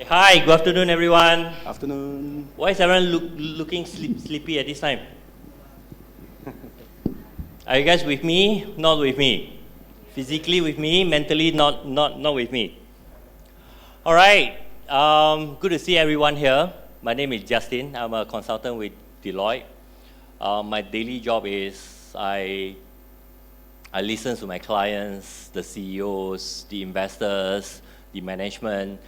Hi, good afternoon, everyone. Afternoon. Why is everyone looking sleepy at this time? Are you guys with me? Not with me. Physically with me, mentally not with me. All right. Good to see everyone here. My name is Justin. I'm a consultant with Deloitte. My daily job is I listen to my clients, the CEOs, the investors, the management,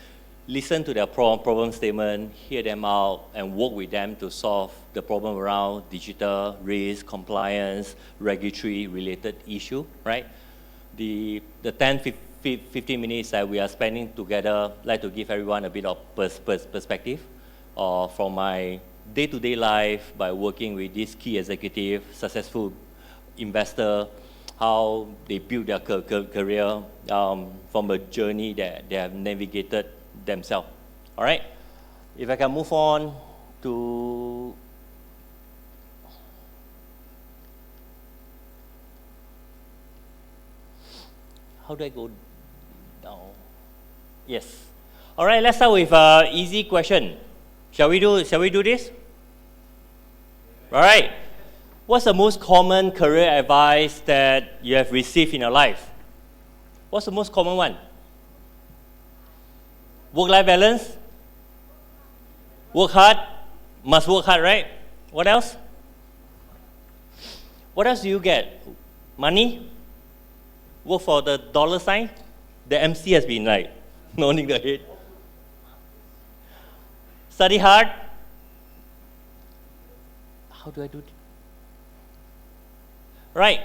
listen to their problem statement, hear them out, and work with them to solve the problem around digital, risk, compliance, regulatory related issue, right? The 10-15 minutes that we are spending together, I'd like to give everyone a bit of perspective from my day-to-day life by working with this key executive, successful investor, how they build their career from a journey that they have navigated themselves. All right, if I can move on to how do I go down? Yes. All right, let's start with an easy question. Shall we do this? All right. What's the most common career advice that you have received in your life? What's the most common one? Work-life balance? Work hard? Must work hard, right? What else? What else do you get? Money? Work for the dollar sign? The MC has been like nodding the head. Study hard? How do I do it? Right,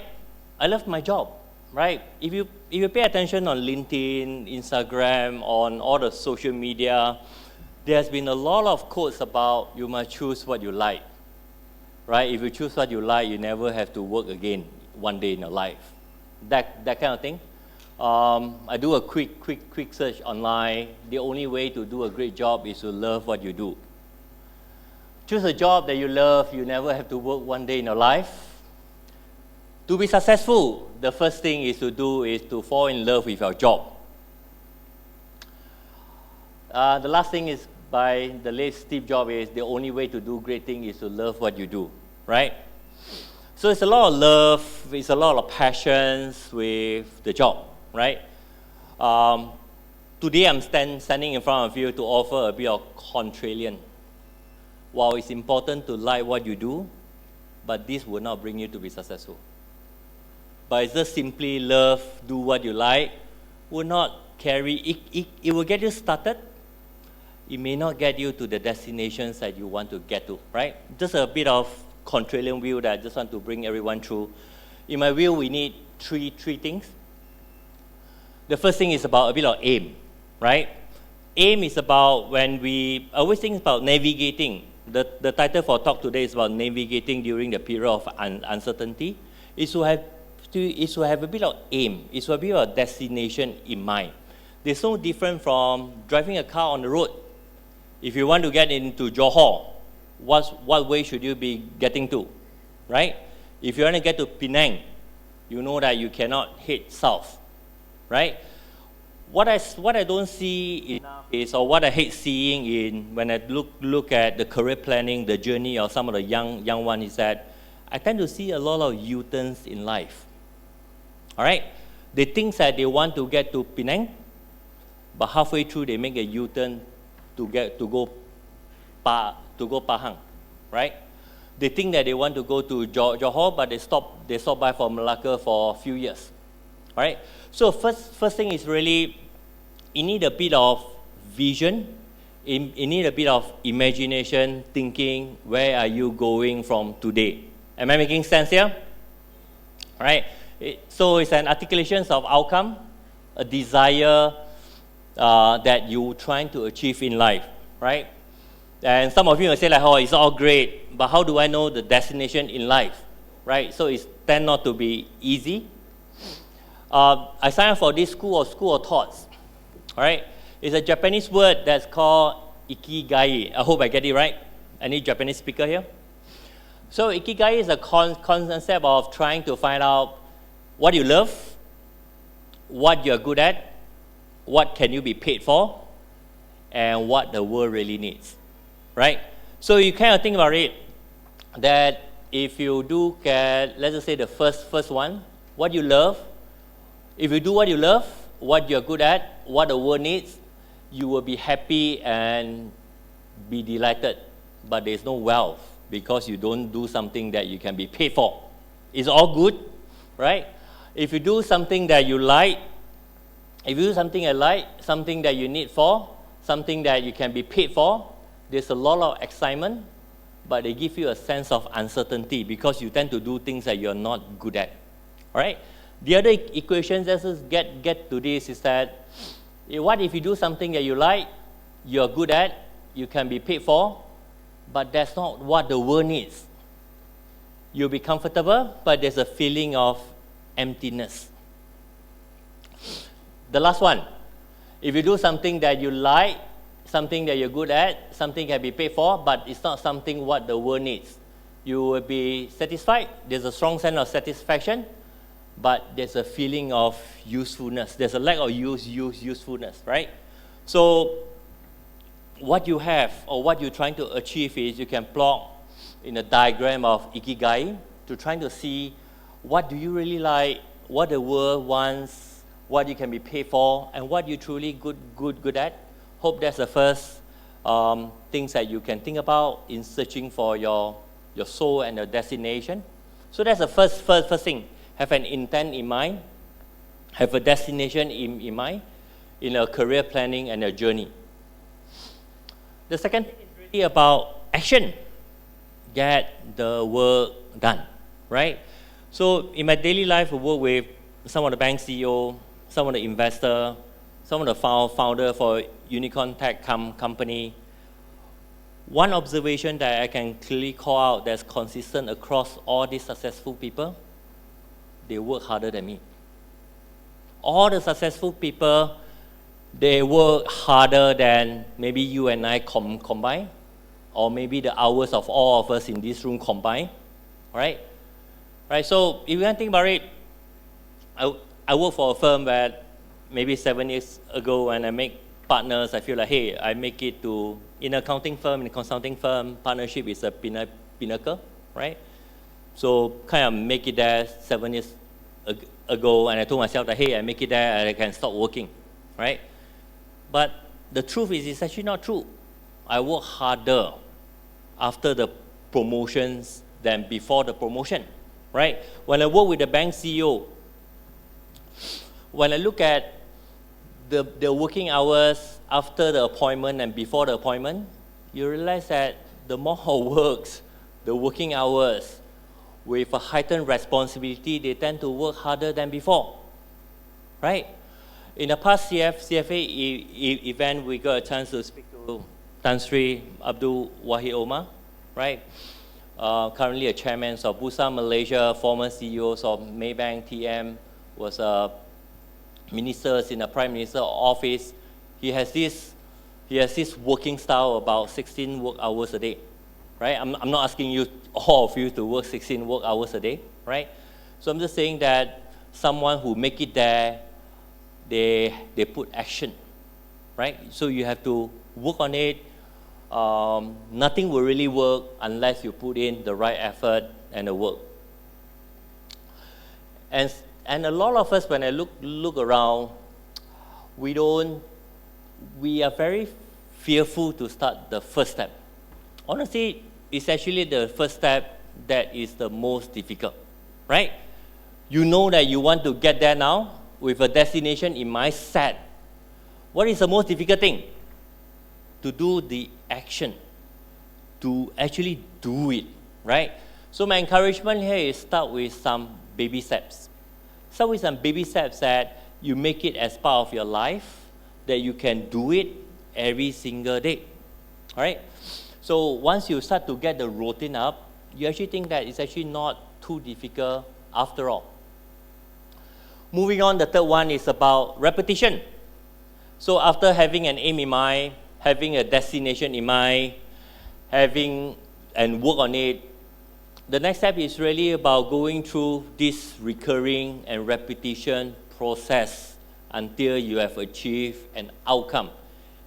I love my job, right? If you pay attention on LinkedIn, Instagram, on all the social media, there's been a lot of quotes about you must choose what you like, right? If you choose what you like, you never have to work again one day in your life. That kind of thing. I do a quick search online. The only way to do a great job is to love what you do. Choose a job that you love. You never have to work one day in your life. To be successful, the first thing is to fall in love with your job. The last thing is by the late Steve Jobs is the only way to do great thing is to love what you do, right? So it's a lot of love, it's a lot of passions with the job, right? Today I'm standing in front of you to offer a bit of contrarian. While it's important to like what you do, but this will not bring you to be successful. But it's just simply love, do what you like, will not carry, it will get you started. It may not get you to the destinations that you want to get to, right? Just a bit of contrarian view that I just want to bring everyone through. In my view, we need three things. The first thing is about a bit of aim, right? Aim is about when we always think about navigating. The title for talk today is about navigating during the period of uncertainty. Is to have a bit of aim. It's to have a bit of destination in mind. There's no different from driving a car on the road. If you want to get into Johor, what way should you be getting to, right? If you want to get to Penang, you know that you cannot head south, right? What I don't see enough is, or what I hate seeing in when I look at the career planning, the journey of some of the young ones is that I tend to see a lot of U-turns in life. All right, they think that they want to get to Penang, but halfway through they make a U-turn to go Pahang, right? They think that they want to go to Johor, but they stop by for Malacca for a few years. All right. So first thing is really, you need a bit of vision. You need a bit of imagination, thinking. Where are you going from today? Am I making sense here? All right. So it's an articulation of outcome, a desire that you're trying to achieve in life, right? And some of you will say like, oh, it's all great, but how do I know the destination in life, right? So it tends not to be easy. I signed up for this school of thoughts, all right? It's a Japanese word that's called ikigai. I hope I get it right. Any Japanese speaker here? So ikigai is a concept of trying to find out what you love, what you're good at, what can you be paid for, and what the world really needs, right? So you kind of think about it, that if you do get, let's just say the first one, what you love, if you do what you love, what you're good at, what the world needs, you will be happy and be delighted, but there's no wealth because you don't do something that you can be paid for. It's all good, right? If you do something that you like, if you do something I like, something that you need for, something that you can be paid for, there's a lot of excitement, but they give you a sense of uncertainty because you tend to do things that you're not good at, all right? The other equation, let's just get to this, is that what if you do something that you like, you're good at, you can be paid for, but that's not what the world needs. You'll be comfortable, but there's a feeling of emptiness. The last one, if you do something that you like, something that you're good at, something can be paid for, but it's not something what the world needs, you will be satisfied. There's a strong sense of satisfaction, but there's a feeling of usefulness. There's a lack of usefulness, right? So what you have or what you're trying to achieve is you can plot in a diagram of Ikigai to trying to see what do you really like, what the world wants, what you can be paid for, and what you're truly good at. Hope that's the first things that you can think about in searching for your soul and your destination. So that's the first thing. Have an intent in mind, have a destination in mind, in a career planning and a journey. The second thing is really about action. Get the work done, right? So in my daily life, I work with some of the bank CEO, some of the investor, some of the founder for unicorn tech company. One observation that I can clearly call out that's consistent across all these successful people, they work harder than me. All the successful people, they work harder than maybe you and I combined, or maybe the hours of all of us in this room combined, right? Right. So if you can think about it, I work for a firm where maybe 7 years ago when I make partners, I feel like, hey, I make it to, in an accounting firm, in a consulting firm, partnership is a pinnacle, right? So kind of make it there 7 years ago, and I told myself that, hey, I make it there and I can stop working, right? But the truth is, it's actually not true. I work harder after the promotions than before the promotion, right? When I work with the bank CEO, when I look at the working hours after the appointment and before the appointment, you realize that the more works, the working hours, with a heightened responsibility, they tend to work harder than before, right? In the past CFA event, we got a chance to speak to Tan Sri Abdul Wahid Omar, right? Currently a chairman of Bursa Malaysia, former CEOs of Maybank, TM, was ministers in the Prime Minister's office. He has this working style about 16 work hours a day, right? I'm not asking you, all of you, to work 16 work hours a day, right? So I'm just saying that someone who make it there, they put action, right? So you have to work on it. Nothing will really work unless you put in the right effort and the work. And a lot of us, when I look around, we are very fearful to start the first step. Honestly, it's actually the first step that is the most difficult, right? You know that you want to get there now with a destination in mind set. What is the most difficult thing? To do the action, to actually do it, right? So my encouragement here is start with some baby steps. Start with some baby steps that you make it as part of your life, that you can do it every single day, all right? So once you start to get the routine up, you actually think that it's actually not too difficult after all. Moving on, the third one is about repetition. So after having an aim in mind, having a destination in mind, having and work on it, the next step is really about going through this recurring and repetition process until you have achieved an outcome.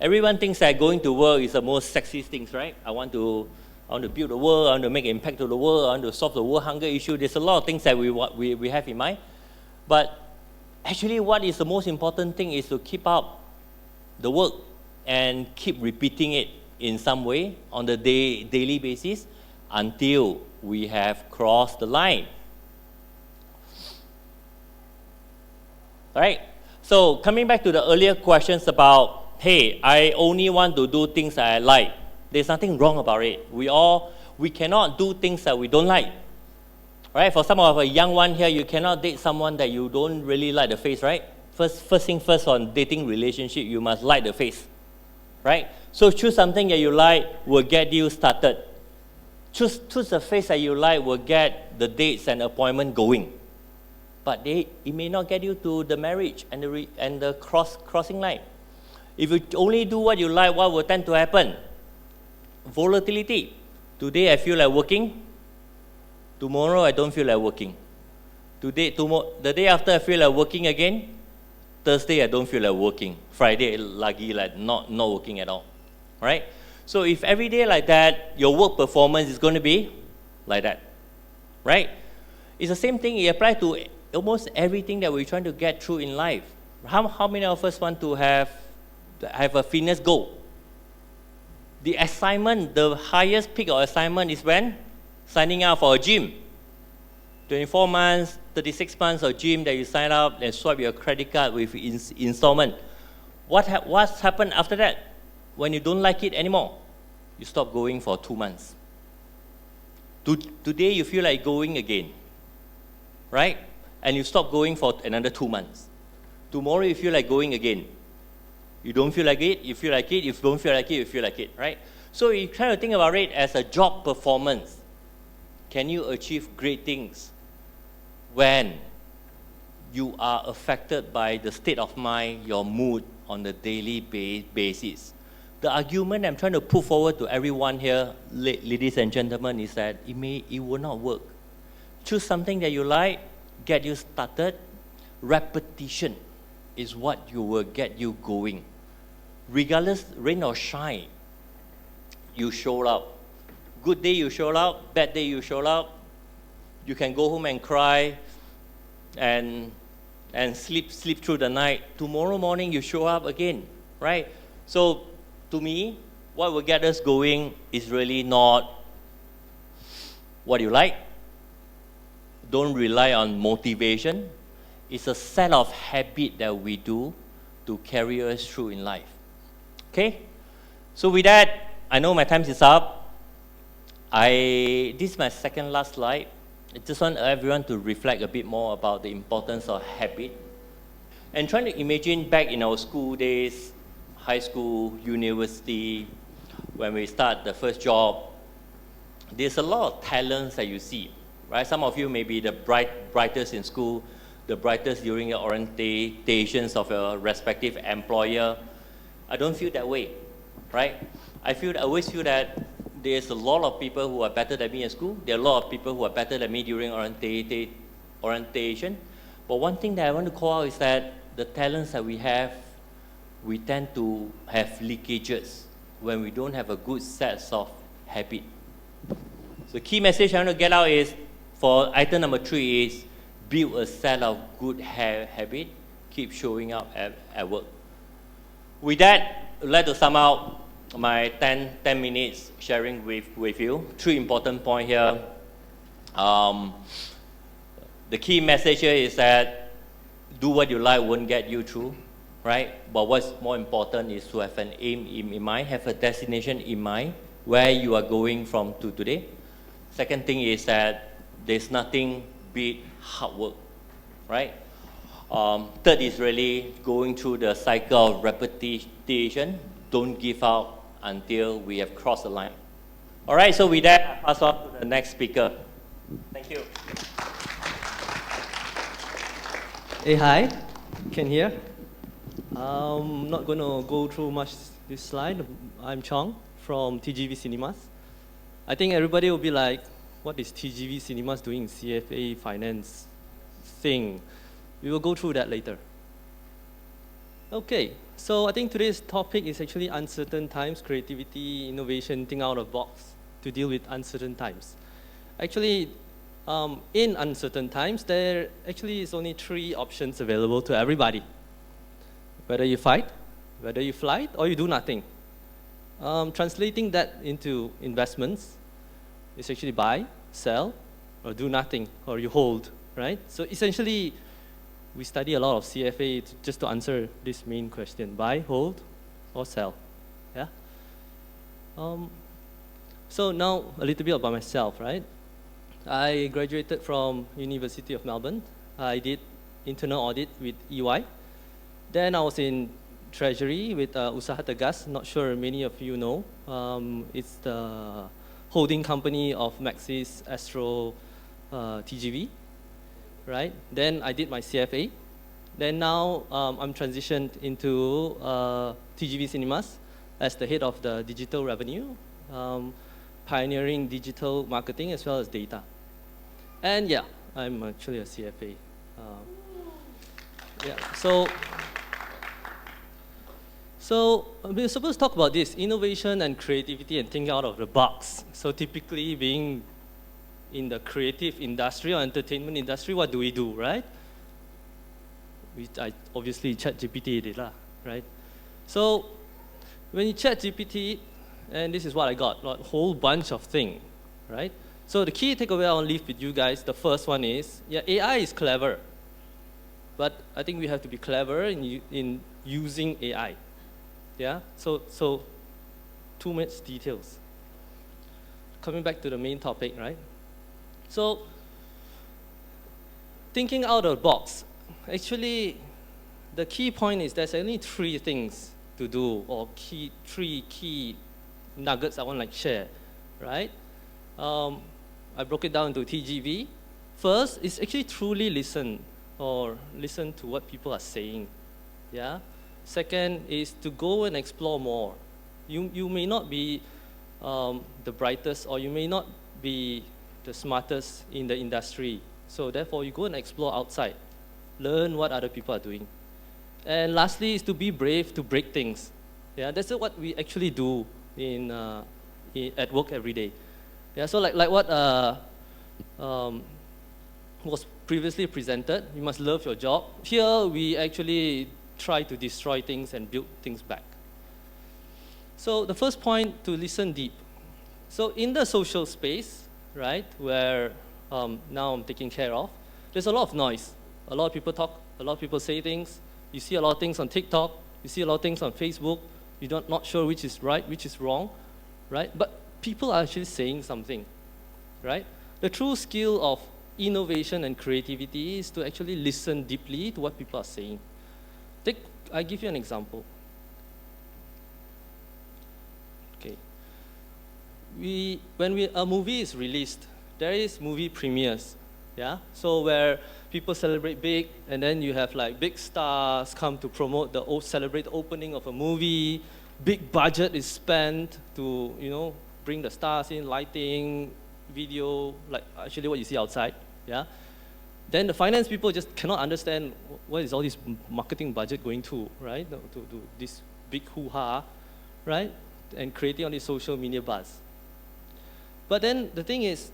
Everyone thinks that going to work is the most sexy things, right? I want to build the world, I want to make an impact to the world, I want to solve the world hunger issue. There's a lot of things that we have in mind. But actually, what is the most important thing is to keep up the work and keep repeating it in some way on the daily basis until we have crossed the line. All right? So coming back to the earlier questions about, hey, I only want to do things that I like. There's nothing wrong about it. We cannot do things that we don't like. Right? For some of a young one here, you cannot date someone that you don't really like the face, right? First thing first, on dating relationship, you must like the face. Right? So choose something that you like will get you started. Choose the face that you like will get the dates and appointment going. But it may not get you to the marriage and the crossing line. If you only do what you like, what will tend to happen? Volatility. Today I feel like working. Tomorrow I don't feel like working. The day after I feel like working again. Thursday I don't feel like working. Friday lagi like not working at all. Right? So if every day like that, your work performance is going to be like that. Right? It's the same thing. It applies to almost everything that we're trying to get through in life. How many of us want to have a fitness goal? The assignment, the highest peak of assignment is when? Signing up for a gym. 24 months, 36 months of gym that you sign up and swipe your credit card with installment. What's happened after that? When you don't like it anymore, you stop going for 2 months. Today you feel like going again, right? And you stop going for another 2 months. Tomorrow you feel like going again. You don't feel like it, you feel like it. If you don't feel like it, you feel like it, right? So you try to think about it as a job performance. Can you achieve great things when you are affected by the state of mind, your mood on a daily basis? The argument I'm trying to put forward to everyone here, ladies and gentlemen, is that it will not work. Choose something that you like, get you started. Repetition is what will get you going. Regardless, rain or shine, you show up. Good day you show up, bad day you show up. You can go home and cry and sleep through the night. Tomorrow morning you show up again, right? So to me, what will get us going is really not what you like. Don't rely on motivation. It's a set of habits that we do to carry us through in life. Okay? So with that, I know my time is up. This is my second last slide. I just want everyone to reflect a bit more about the importance of habit. And trying to imagine back in our school days, high school, university, when we start the first job, there's a lot of talents that you see, right? Some of you may be the brightest in school, the brightest during your orientations of your respective employer. I don't feel that way, right? I always feel that there's a lot of people who are better than me in school. There are a lot of people who are better than me during orientation. But one thing that I want to call out is that the talents that we have, we tend to have leakages when we don't have a good set of habits. So the key message I want to get out is, for item number 3 is, build a set of good habits, keep showing up at work. With that, I'd like to sum out my 10 minutes sharing with you. 3 important points here. The key message here is that do what you like won't get you through, right? But what's more important is to have an aim in mind, have a destination in mind, where you are going from to today. Second thing is that there's nothing beat hard work, right? Third is really going through the cycle of repetition. Don't give up until we have crossed the line. All right, so with that, I pass on to the next speaker. Thank you. Hey, hi. Can hear? I'm not going to go through much this slide. I'm Chong from TGV Cinemas. I think everybody will be like, what is TGV Cinemas doing in CFA finance thing? We will go through that later. Okay, so I think today's topic is actually uncertain times, creativity, innovation, think out of the box to deal with uncertain times. Actually, in uncertain times, there actually is only 3 options available to everybody. Whether you fight, whether you flight, or you do nothing. Translating that into investments is actually buy, sell, or do nothing, or you hold, right? So essentially, we study a lot of CFA just to answer this main question: buy, hold, or sell. Yeah. So now a little bit about myself, right? I graduated from University of Melbourne. I did internal audit with EY. Then I was in Treasury with Usaha Tegas. Not sure many of you know. It's the holding company of Maxis, Astro, TGV, right? Then I did my CFA. Then now I'm transitioned into TGV Cinemas as the head of the digital revenue, pioneering digital marketing as well as data. And yeah, I'm actually a CFA. Yeah, so we're supposed to talk about this, innovation and creativity and thinking out of the box. So typically being in the creative industry or entertainment industry, what do we do, right? I obviously ChatGPT did lah, right? So when you ChatGPT, and this is what I got, a whole bunch of things, right? So the key takeaway I want to leave with you guys, the first one is, yeah, AI is clever, but I think we have to be clever in using AI. Yeah, so too much details. Coming back to the main topic, right? So thinking out of the box, actually the key point is there's only 3 things to do, or 3 key nuggets I want to share, right? I broke it down into TGV. First is actually truly listen to what people are saying, yeah? Second is to go and explore more. You may not be the brightest, or you may not be the smartest in the industry. So therefore, you go and explore outside. Learn what other people are doing. And lastly is to be brave to break things. Yeah, that's what we actually do at work every day. Yeah, so like what was previously presented, you must love your job. Here, we actually try to destroy things and build things back. So the first point, to listen deep. So in the social space, right, where now I'm taking care of, there's a lot of noise. A lot of people talk, a lot of people say things. You see a lot of things on TikTok, you see a lot of things on Facebook. You're not sure which is right, which is wrong, right? But people are actually saying something, right? The true skill of innovation and creativity is to actually listen deeply to what people are saying. I give you an example. Okay. When a movie is released, there is movie premieres, yeah? So where people celebrate big, and then you have like big stars come to promote celebrate the opening of a movie. Big budget is spent to, bring the stars in, lighting, video, like actually what you see outside, yeah? Then the finance people just cannot understand what is all this marketing budget going to, right? To this big hoo-ha, right? And creating all this social media buzz. But then the thing is,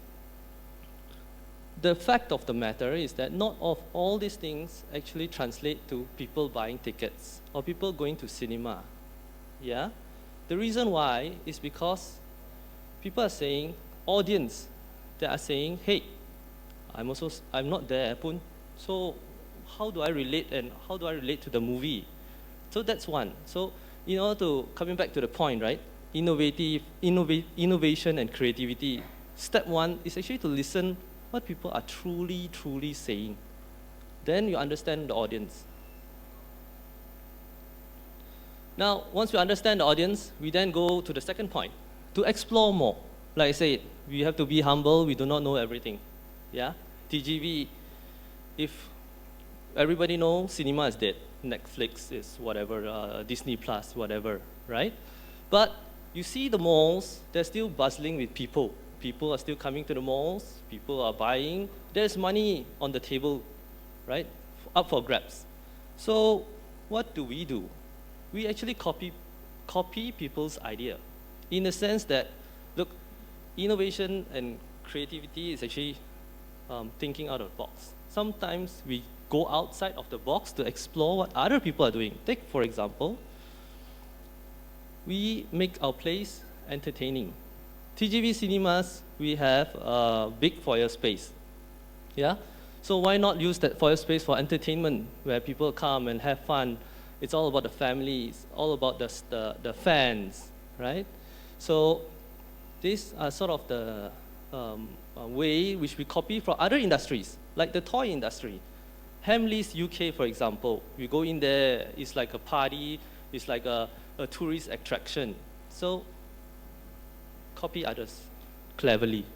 the fact of the matter is that not all these things actually translate to people buying tickets or people going to cinema. Yeah? The reason why is because people are saying, audience, they are saying, hey, I'm not there, Pun. So how do I relate, and how do I relate to the movie? So that's one. So in order to, coming back to the point, right? Innovation and creativity. Step 1 is actually to listen what people are truly, truly saying. Then you understand the audience. Now, once we understand the audience, we then go to the second point, to explore more. Like I said, we have to be humble, we do not know everything. Yeah? TGV, if everybody knows, cinema is dead. Netflix is whatever, Disney Plus, whatever, right? But you see the malls, they're still bustling with people. People are still coming to the malls, people are buying. There's money on the table, right? Up for grabs. So what do? We actually copy people's idea, in the sense that, look, innovation and creativity is actually thinking out of the box. Sometimes we go outside of the box to explore what other people are doing. Take, for example, we make our place entertaining. TGV Cinemas, we have a big foyer space. Yeah? So why not use that foyer space for entertainment, where people come and have fun? It's all about the families, all about the fans, right? So these are sort of the way which we copy from other industries, like the toy industry. Hamleys UK, for example, we go in there, it's like a party, it's like a tourist attraction. So copy others cleverly.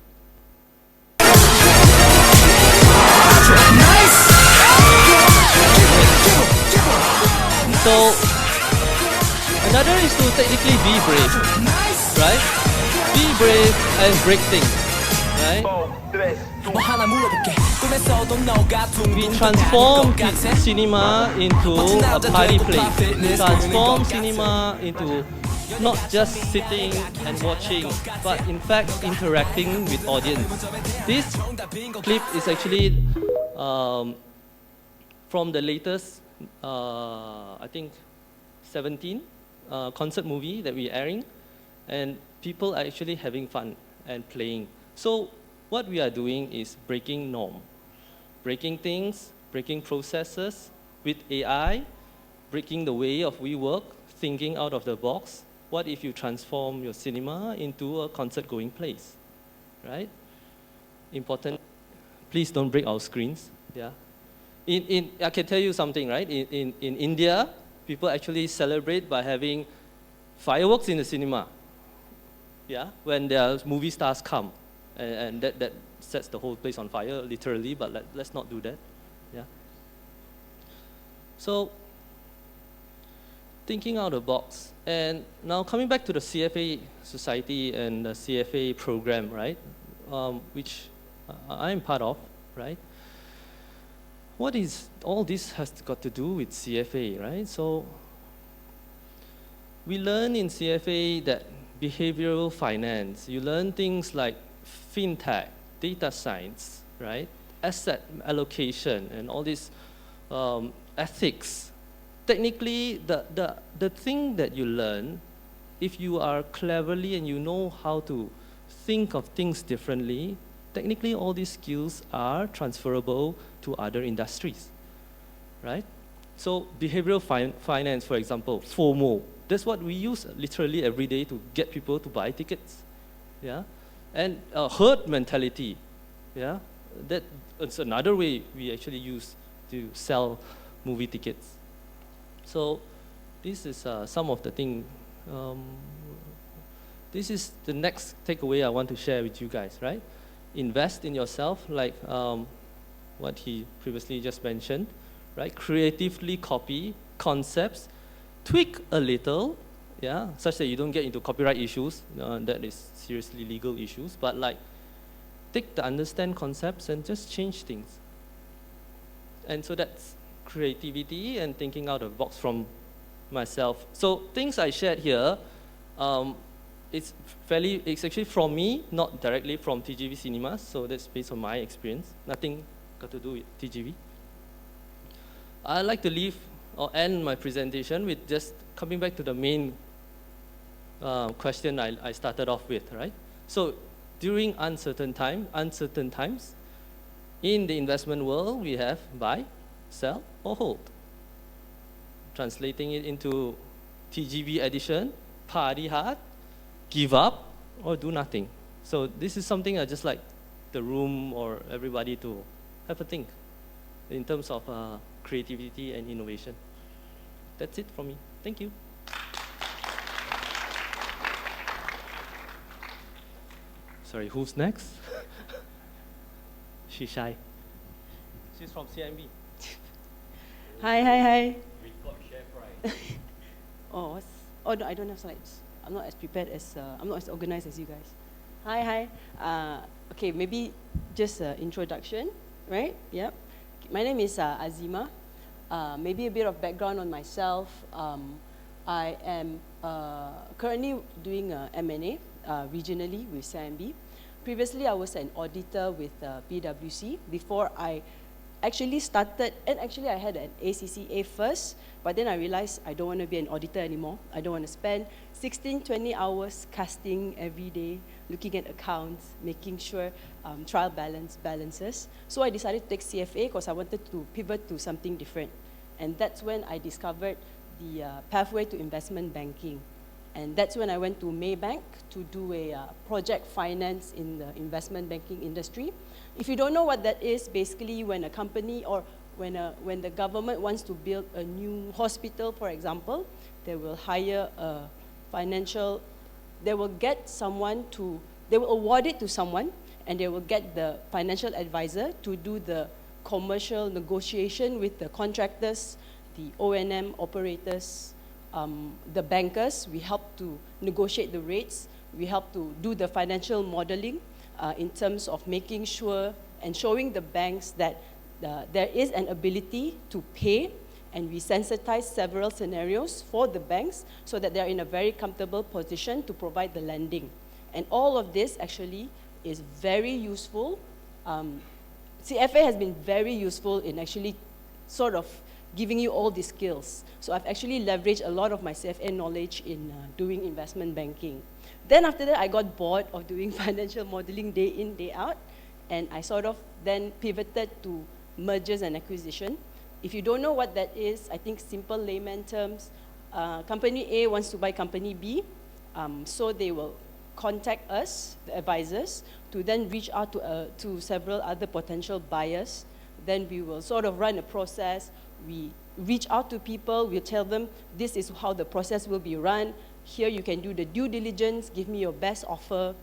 So another is to technically be brave, right? Be brave and break things, right? We transform cinema into a party place. Transform cinema into not just sitting and watching, but in fact interacting with audience. This clip is actually from the latest, I think, 17 concert movie that we're airing, and people are actually having fun and playing. So what we are doing is breaking norm, breaking things, breaking processes with AI, breaking the way of we work, thinking out of the box. What if you transform your cinema into a concert-going place, right? Important. Please don't break our screens. Yeah. I can tell you something, right? In India, people actually celebrate by having fireworks in the cinema. Yeah, when their movie stars come, and that sets the whole place on fire, literally. But let's not do that. Yeah. So, thinking out of the box. And now coming back to the CFA Society and the CFA program, right? Which I'm part of, right? What is all this has got to do with CFA, right? So we learn in CFA that behavioral finance, you learn things like fintech, data science, right? Asset allocation and all this ethics. Technically, the thing that you learn, if you are cleverly and you know how to think of things differently, technically all these skills are transferable to other industries, right? So behavioral finance, for example, FOMO, that's what we use literally every day to get people to buy tickets, yeah? And herd mentality, yeah? That's another way we actually use to sell movie tickets. So this is some of the thing. This is the next takeaway I want to share with you guys, right? Invest in yourself, like what he previously just mentioned, right? Creatively copy concepts, tweak a little, yeah, such that you don't get into copyright issues. That is seriously legal issues. But like, understand concepts and just change things. And so that's creativity and thinking out of the box from myself. So things I shared here, it's actually from me, not directly from TGV Cinemas, so that's based on my experience. Nothing got to do with TGV. I'd like to leave or end my presentation with just coming back to the main question I started off with, right? So during uncertain times, in the investment world, we have buy, sell, or hold. Translating it into TGV edition, party hard, give up, or do nothing. So this is something I just like the room or everybody to have a think in terms of creativity and innovation. That's it from me. Thank you. Sorry, who's next? She's shy. She's from CIMB. Hi. We got share price. Oh, no, I don't have slides. I'm not as prepared as, I'm not as organized as you guys. Hi. Okay, maybe just an introduction, right? Yep. My name is Azima. Maybe a bit of background on myself. I am currently doing M&A regionally with CIMB. Previously, I was an auditor with PwC before I actually started, and actually I had an ACCA first, but then I realized I don't want to be an auditor anymore. I don't want to spend 16, 20 hours casting every day, looking at accounts, making sure trial balances. So I decided to take CFA because I wanted to pivot to something different. And that's when I discovered the pathway to investment banking. And that's when I went to Maybank to do a project finance in the investment banking industry. If you don't know what that is, basically when a company or when the government wants to build a new hospital, for example, they will hire a financial, they will award it to someone, and they will get the financial advisor to do the commercial negotiation with the contractors, the O&M operators, the bankers. We help to negotiate the rates. We help to do the financial modeling in terms of making sure and showing the banks that there is an ability to pay, and we sensitize several scenarios for the banks so that they're in a very comfortable position to provide the lending. And all of this actually is very useful. CFA has been very useful in actually sort of giving you all these skills. So I've actually leveraged a lot of my CFA knowledge in doing investment banking. Then after that, I got bored of doing financial modeling day in, day out, and I sort of then pivoted to mergers and acquisition. If you don't know what that is, I think simple layman terms, company A wants to buy company B, so they will contact us, the advisors, to then reach out to several other potential buyers. Then we will sort of run a process. We reach out to people, we tell them, this is how the process will be run. Here you can do the due diligence, give me your best offer.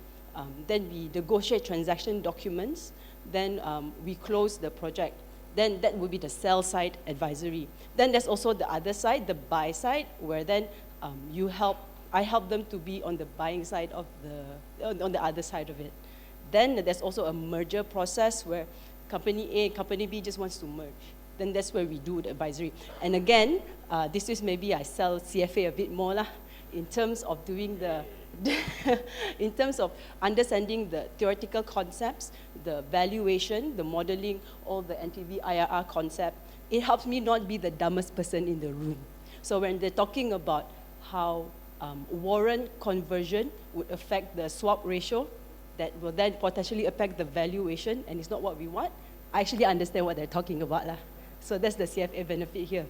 Then we negotiate transaction documents. Then we close the project. Then that will be the sell side advisory. Then there's also the other side, the buy side, where then I help them to be on the buying side of on the other side of it. Then there's also a merger process where company A, company B just wants to merge. Then that's where we do the advisory. And again, this is maybe I sell CFA a bit more lah, in terms of doing in terms of understanding the theoretical concepts, the valuation, the modeling, all the NPV, IRR concept. It helps me not be the dumbest person in the room. So when they're talking about how warrant conversion would affect the swap ratio, that will then potentially affect the valuation, and it's not what we want, I actually understand what they're talking about lah. So that's the CFA benefit here.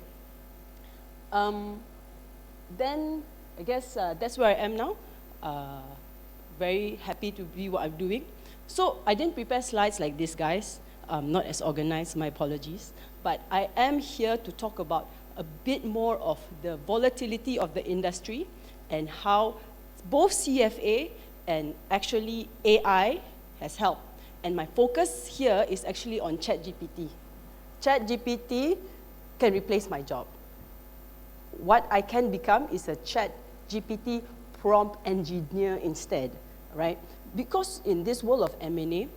Then I guess that's where I am now. Very happy to be what I'm doing. So I didn't prepare slides like this, guys. Not as organized, my apologies. But I am here to talk about a bit more of the volatility of the industry and how both CFA and actually AI has helped. And my focus here is actually on ChatGPT. ChatGPT can replace my job. What I can become is a ChatGPT prompt engineer instead, right? Because in this world of M&A,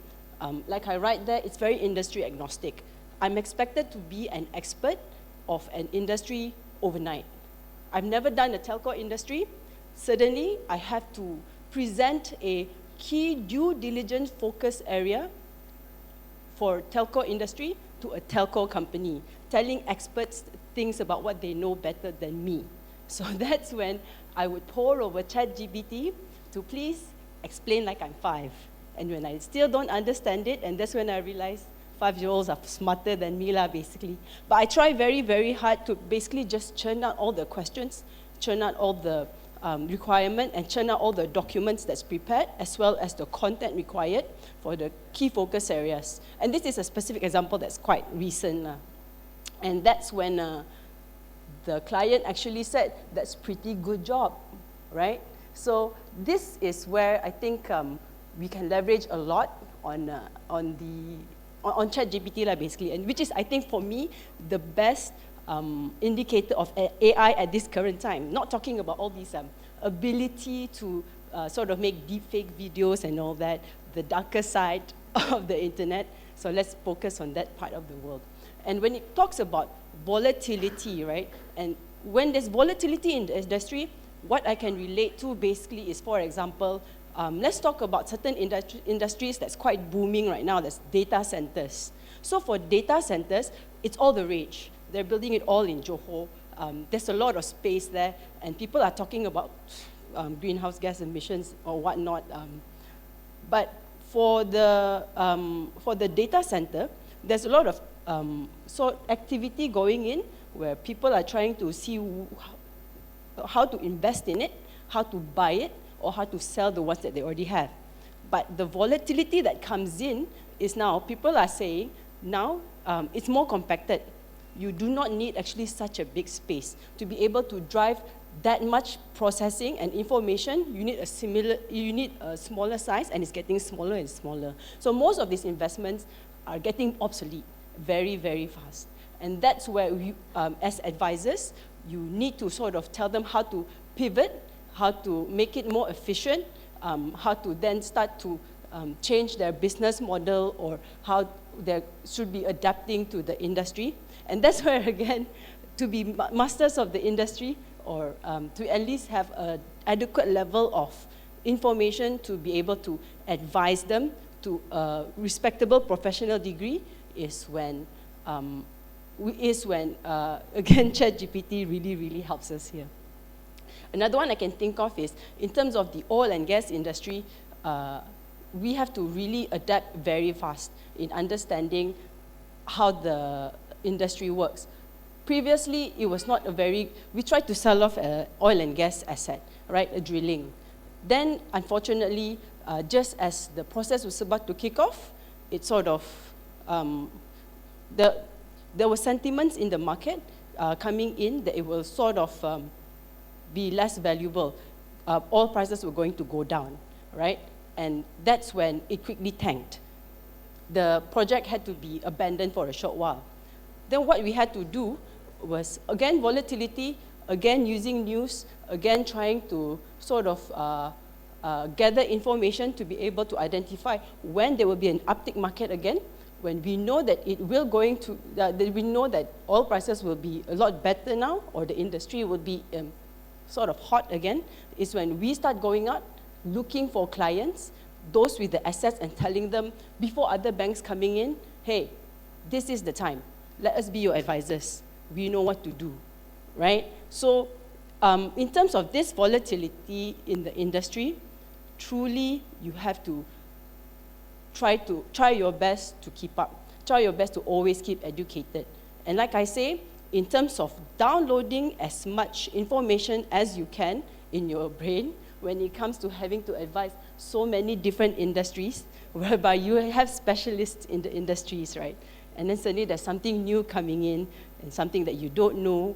like I write there, it's very industry agnostic. I'm expected to be an expert of an industry overnight. I've never done a telco industry. Suddenly, I have to present a key due diligence focus area for telco industry to a telco company, telling experts things about what they know better than me. So that's when I would pour over ChatGPT to please explain like I'm 5. And when I still don't understand it, and that's when I realized 5-year-olds are smarter than me lah, basically. But I try very, very hard to basically just churn out all the questions, churn out all the requirement, and churn out all the documents that's prepared, as well as the content required for the key focus areas. And this is a specific example that's quite recent. And that's when the client actually said, that's pretty good job, right? So this is where I think we can leverage a lot on ChatGPT lah, basically, and which is, I think, for me, the best indicator of AI at this current time. Not talking about all these ability to sort of make deepfake videos and all that, the darker side of the internet. So let's focus on that part of the world. And when it talks about volatility, right, and when there's volatility in the industry, what I can relate to basically is, for example, let's talk about certain industries that's quite booming right now, that's data centers. So for data centers, it's all the rage. They're building it all in Johor. There's a lot of space there, and people are talking about greenhouse gas emissions or whatnot. But for the data center, there's a lot of activity going in where people are trying to see how to invest in it, how to buy it, or how to sell the ones that they already have. But the volatility that comes in is now, people are saying, now it's more compacted. You do not need actually such a big space. To be able to drive that much processing and information, you need a smaller size, and it's getting smaller and smaller. So most of these investments are getting obsolete very, very fast. And that's where we, as advisors, you need to sort of tell them how to pivot, how to make it more efficient, how to then start to change their business model, or how they should be adapting to the industry. And that's where, again, to be masters of the industry, or to at least have an adequate level of information to be able to advise them to a respectable professional degree is when, again, ChatGPT really, really helps us here. Another one I can think of is, in terms of the oil and gas industry, we have to really adapt very fast in understanding how the industry works. Previously, it was not a very, we tried to sell off an oil and gas asset, right, a drilling. Then, unfortunately, just as the process was about to kick off, it sort of, there were sentiments in the market coming in that it will sort of be less valuable. Oil prices were going to go down, right? And that's when it quickly tanked. The project had to be abandoned for a short while. Then what we had to do was, again, volatility, again, using news, again, trying to sort of gather information to be able to identify when there will be an uptick market again, when we know that it will going to, we know that oil prices will be a lot better now, or the industry will be sort of hot again, is when we start going out, looking for clients, those with the assets, and telling them, before other banks coming in, hey, this is the time. Let us be your advisors. We know what to do, right? So in terms of this volatility in the industry, truly you have to try your best to keep up. Try your best to always keep educated. And like I say, in terms of downloading as much information as you can in your brain, when it comes to having to advise so many different industries, whereby you have specialists in the industries, right? And then suddenly there's something new coming in, and something that you don't know.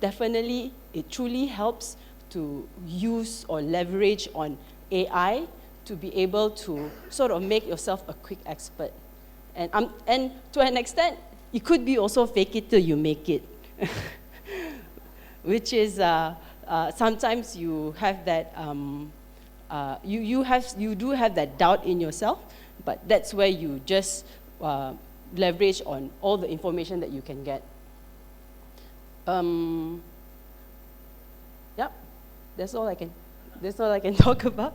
Definitely, it truly helps to use or leverage on AI to be able to sort of make yourself a quick expert. And to an extent, it could be also fake it till you make it, which is sometimes you have that, you do have that doubt in yourself, but that's where you just leverage on all the information that you can get. Yeah, that's all I can talk about.